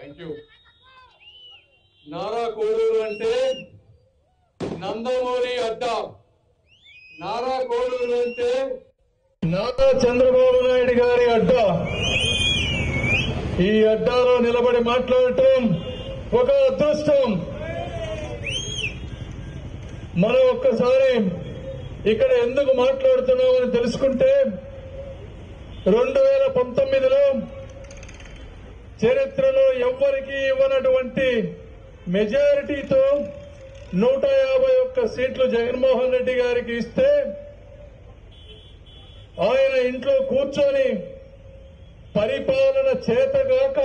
Thank you. Nara Koduru అంటే నందమూరి అడ్డా. నారా కోడూరు అంటే నారా చంద్రబాబు నాయుడు గారి అడ్డా. ఈ అడ్డాలో నిలబడి మాట్లాడటం ఒక అదృష్టం. మనం ఒక్కసారి ఇక్కడ ఎందుకు మాట్లాడుతున్నామని తెలుసుకుంటే 2019లో చరిత్రలో ఎవ్వరికీ ఇవ్వనటువంటి మెజారిటీతో 151 సీట్లు జగన్మోహన్ రెడ్డి గారికి ఇస్తే ఆయన ఇంట్లో కూర్చొని పరిపాలన చేతగాక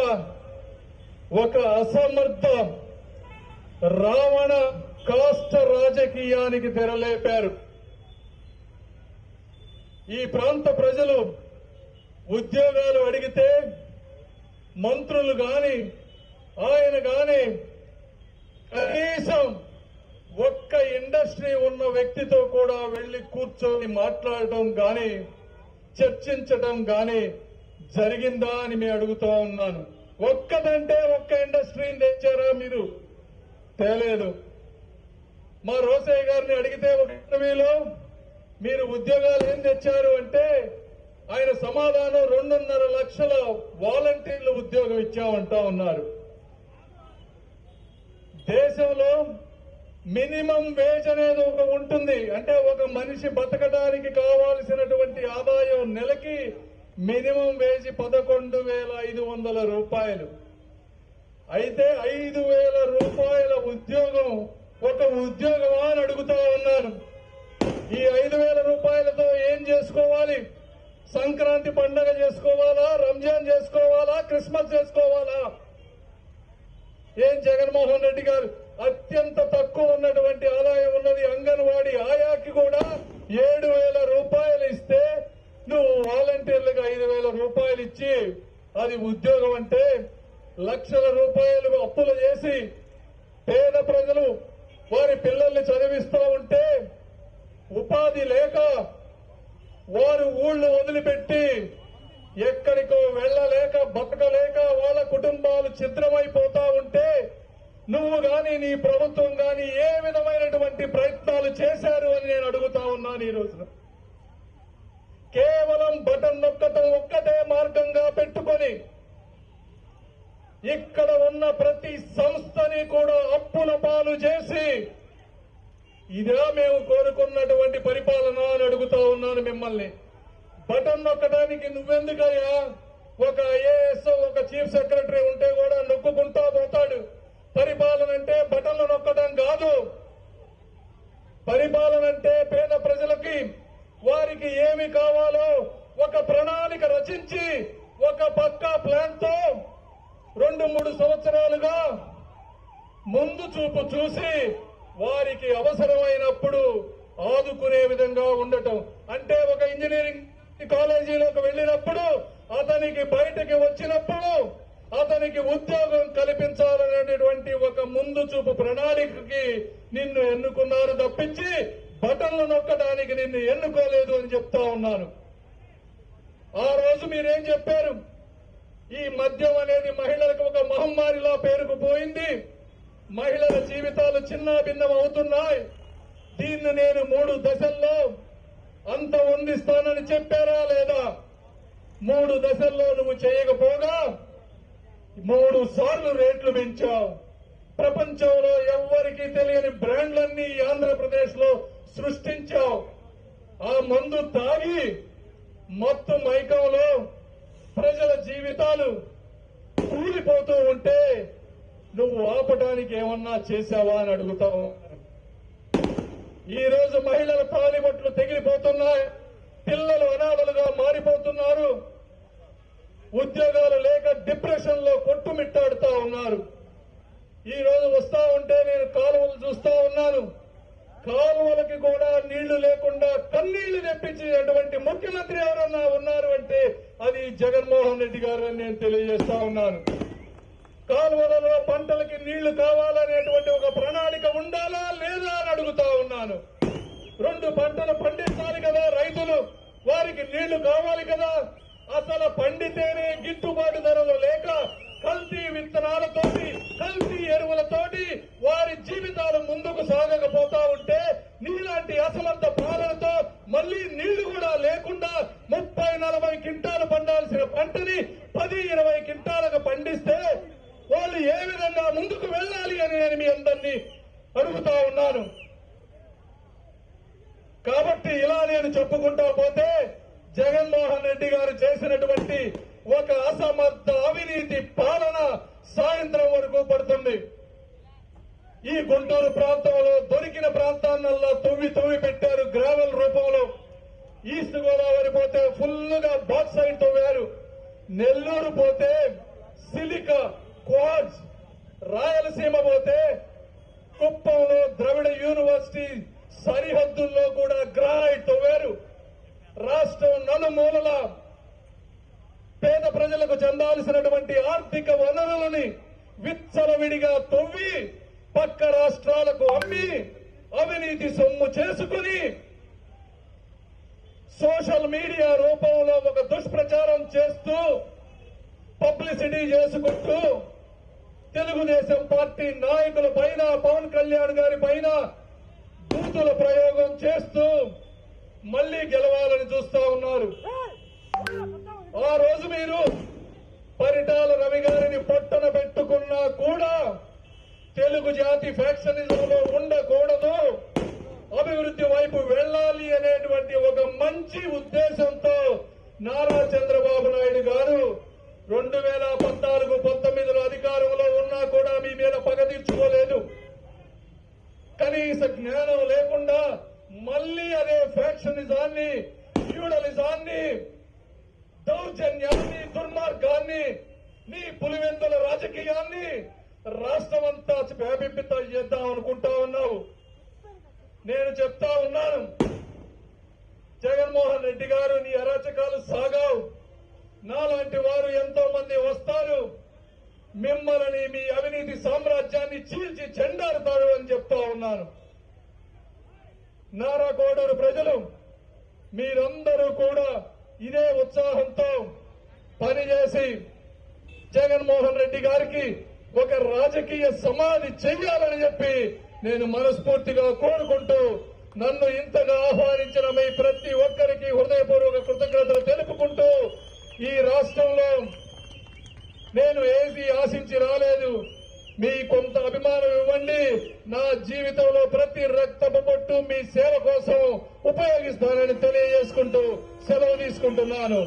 ఒక అసమర్థ రావణ కాష్ట రాజకీయానికి తెరలేపారు. ఈ ప్రాంత ప్రజలు ఉద్యోగాలు అడిగితే మంత్రులు గాని ఆయన గాని కనీసం ఒక్క ఇండస్ట్రీ ఉన్న వ్యక్తితో కూడా వెళ్లి కూర్చొని మాట్లాడటం గాని చర్చించటం గాని జరిగిందా అని మేము అడుగుతా ఉన్నాను. ఒక్కదంటే ఒక్క ఇండస్ట్రీని తెచ్చారా మీరు? తేలేదు. మా రోసయ్య గారిని అడిగితే ఒక ఇంటర్వ్యూలో మీరు ఉద్యోగాలు ఏం తెచ్చారు అంటే ఆయన సమాధానం 2.5 లక్షల వాలంటీర్లు ఉద్యోగం ఇచ్చామంటా ఉన్నారు. దేశంలో మినిమం వేజ్ అనేది ఒక ఉంటుంది. అంటే ఒక మనిషి బతకడానికి కావాల్సినటువంటి ఆదాయం నెలకి మినిమం వేజ్ 11,500 రూపాయలు. అయితే 5,000 రూపాయల ఉద్యోగం ఒక ఉద్యోగమా అని అడుగుతా ఉన్నాను. ఈ 5,000 రూపాయలతో ఏం చేసుకోవాలి? సంక్రాంతి పండుగ చేసుకోవాలా? రంజాన్ చేసుకోవాలా? క్రిస్మస్ చేసుకోవాలా? ఏం జగన్మోహన్ రెడ్డి గారు అత్యంత తక్కువ ఉన్నటువంటి ఆదాయం ఉన్నది అంగన్వాడీ ఆయాకి కూడా 7,000 రూపాయలు ఇస్తే నువ్వు వాలంటీర్లకు 5,000 రూపాయలు ఇచ్చి అది ఉద్యోగం అంటే లక్షల రూపాయలు అప్పులు చేసి పేద ప్రజలు వారి పిల్లల్ని చదివిస్తూ ఉంటే ఉపాధి లేక వారు ఊళ్ళు వదిలిపెట్టి ఎక్కడికో వెళ్లలేక బతకలేక వాళ్ళ కుటుంబాలు ఛిద్రమైపోతా ఉంటే నువ్వు గాని నీ ప్రభుత్వం గాని ఏ విధమైనటువంటి ప్రయత్నాలు చేశారు అని నేను అడుగుతా ఉన్నాను. ఈ రోజున కేవలం బటన్ నొక్కటం ఒక్కటే మార్గంగా పెట్టుకొని ఇక్కడ ఉన్న ప్రతి సంస్థని కూడా అప్పుల పాలు చేసి ఇదే మేము కోరుకున్నటువంటి పరిపాలన అని అడుగుతా ఉన్నాను మిమ్మల్ని. బటన్ నొక్కడానికి నువ్వెందుకయ్యా? ఒక ఐఏఎస్ ఒక చీఫ్ సెక్రటరీ ఉంటే కూడా నొక్కుంటా పోతాడు. పరిపాలన అంటే బటన్లు నొక్కడం కాదు. పరిపాలన అంటే పేద ప్రజలకి వారికి ఏమి కావాలో ఒక ప్రణాళిక రచించి ఒక పక్కా ప్లాన్ తో 2-3 సంవత్సరాలుగా ముందు చూపు చూసి వారికి అవసరమైనప్పుడు ఆదుకునే విధంగా ఉండటం. అంటే ఒక ఇంజనీరింగ్ కాలేజీలోకి వెళ్లినప్పుడు అతనికి బయటకి వచ్చినప్పుడు అతనికి ఉద్యోగం కల్పించాలనేటువంటి ఒక ముందు చూపు ప్రణాళికకి నిన్ను ఎన్నుకున్నారు తప్పించి బటన్లు నొక్కడానికి నిన్ను ఎన్నుకోలేదు అని చెప్తా ఉన్నాను. ఆ రోజు మీరేం చెప్పారు? ఈ మద్యం అనేది మహిళలకు ఒక మహమ్మారిలా పేరుకుపోయింది. మహిళల జీవితాలు చిన్న భిన్నం అవుతున్నాయి. దీన్ని నేను 3 దశల్లో అంత వందిస్తానని చెప్పారా లేదా? 3 దశల్లో నువ్వు చేయకపోగా 3 సార్లు రేట్లు పెంచావు. ప్రపంచంలో ఎవ్వరికీ తెలియని బ్రాండ్లన్నీ ఆంధ్రప్రదేశ్ లో సృష్టించావు. ఆ మందు తాగి మత్తు మైకంలో ప్రజల జీవితాలు కూలిపోతూ ఉంటే నువ్వు ఆపడానికి ఏమన్నా చేశావా అని అడుగుతావు. ఈ రోజు మహిళల తాలిబొట్లు తెగిలిపోతున్నాయి. పిల్లలు అనాథలుగా మారిపోతున్నారు. ఉద్యోగాలు లేక డిప్రెషన్ లో కొట్టుమిట్టాడుతా ఉన్నారు. ఈ రోజు వస్తా ఉంటే నేను కాలువలు చూస్తా ఉన్నాను. కాలువలకి కూడా నీళ్లు లేకుండా కన్నీళ్లు తెప్పించేటువంటి ముఖ్యమంత్రి ఎవరన్నా ఉన్నారు అంటే అది జగన్మోహన్ రెడ్డి గారు అని నేను తెలియజేస్తా ఉన్నాను. కాలువలలో పంటలకి నీళ్లు కావాలనేటువంటి ఒక ప్రణాళిక ఉండాలా లేదా అని అడుగుతా ఉన్నాను. 2 పంటలు పండించాలి కదా రైతులు, వారికి నీళ్లు కావాలి కదా. అసలు పండితేనే గిట్టుబాటు ధరలు లేక కల్తీ విత్తనాలతో ముందుకు సాగకపోతా ఉంటే నీలాంటి అసమర్థ పాలనతో మళ్లీ నీళ్లు కూడా లేకుండా 30-40 క్వింటాలు పండాల్సిన పంటని 10-20 క్వింటాలకు పండిస్తే వాళ్ళు ఏ విధంగా ముందుకు వెళ్ళాలి అని నేను మీ అందరినీ అడుగుతా ఉన్నాను. కాబట్టి ఇలా నేను చెప్పుకుంటా పోతే జగన్మోహన్ రెడ్డి గారు చేసినటువంటి ఒక అసమర్థ అవినీతి పాలన సాయంత్రం వరకు పడుతుంది. ఈ గుంటూరు ప్రాంతంలో దొరికిన ప్రాంతాన్నల్లా తవ్వి పెట్టారు గ్రావెల్ రూపంలో. ఈస్ట్ గోదావరి పోతే ఫుల్గా బాక్సైట్ తవ్వారు. నెల్లూరు పోతే సిలికా క్వార్ట్జ్, రాయలసీమ పోతే కుప్పంలో ద్రవిడ యూనివర్సిటీ సరిహద్దుల్లో కూడా గ్రానైట్ తవ్వారు. రాష్ట్రం నలుమూలల పేద ప్రజలకు చెందాల్సినటువంటి ఆర్థిక వనరులని విచ్చలవిడిగా తవ్వి పక్క రాష్ట్రాలకు అమ్మి అవినీతి సొమ్ము చేసుకుని సోషల్ మీడియా రూపంలో ఒక దుష్ప్రచారం చేస్తూ పబ్లిసిటీ చేసుకుంటూ తెలుగుదేశం పార్టీ నాయకుల పైన, పవన్ కళ్యాణ్ గారి పైన బూతుల ప్రయోగం చేస్తూ మళ్లీ గెలవాలని చూస్తా ఉన్నారు. ఆ రోజు మీరు పరిటాల రవి గారిని పట్టన పెట్టుకున్నా కూడా తెలుగు జాతి ఫ్యాక్షనిజంలో ఉండకూడదు, అభివృద్ధి వైపు వెళ్లాలి అనేటువంటి ఒక మంచి ఉద్దేశంతో నారా చంద్రబాబు నాయుడు గారు 2014-19లో అధికారంలో ఉన్నా కూడా మీ మీద పగ తీర్చుకోలేదు. కనీస జ్ఞానం లేకుండా మళ్లీ అదే ఫ్యాక్షనిజాన్ని, ఫ్యూడలిజాన్ని, దౌర్జన్యాన్ని, దుర్మార్గాన్ని, నీ పులివెందుల రాజకీయాన్ని రాష్ట్రమంతా వ్యాపింపిత చేద్దాం అనుకుంటా ఉన్నావు. నేను చెప్తా ఉన్నాను, జగన్మోహన్ రెడ్డి గారు నీ అరాచకాలు సాగావు. నాలాంటి వారు ఎంతో మంది వస్తారు, మిమ్మల్ని మీ అవినీతి సామ్రాజ్యాన్ని చీల్చి చెండారుతారు అని చెప్తా ఉన్నాను. నారా కోడూరు ప్రజలు మీరందరూ కూడా ఇదే ఉత్సాహంతో పనిచేసి జగన్మోహన్ రెడ్డి గారికి ఒక రాజకీయ సమాధి చెయ్యాలని చెప్పి నేను మనస్ఫూర్తిగా కోరుకుంటూ నన్ను ఇంతగా ఆహ్వానించిన మీ ప్రతి ఒక్కరికి హృదయపూర్వక కృతజ్ఞతలు తెలుపుకుంటూ ఈ రాష్ట్రంలో నేను ఏది ఆశించి రాలేదు. మీ కొంత అభిమానం ఇవ్వండి, నా జీవితంలో ప్రతి రక్తపు బొట్టు మీ సేవ కోసం ఉపయోగిస్తానని తెలియజేసుకుంటూ సెలవు తీసుకుంటున్నాను.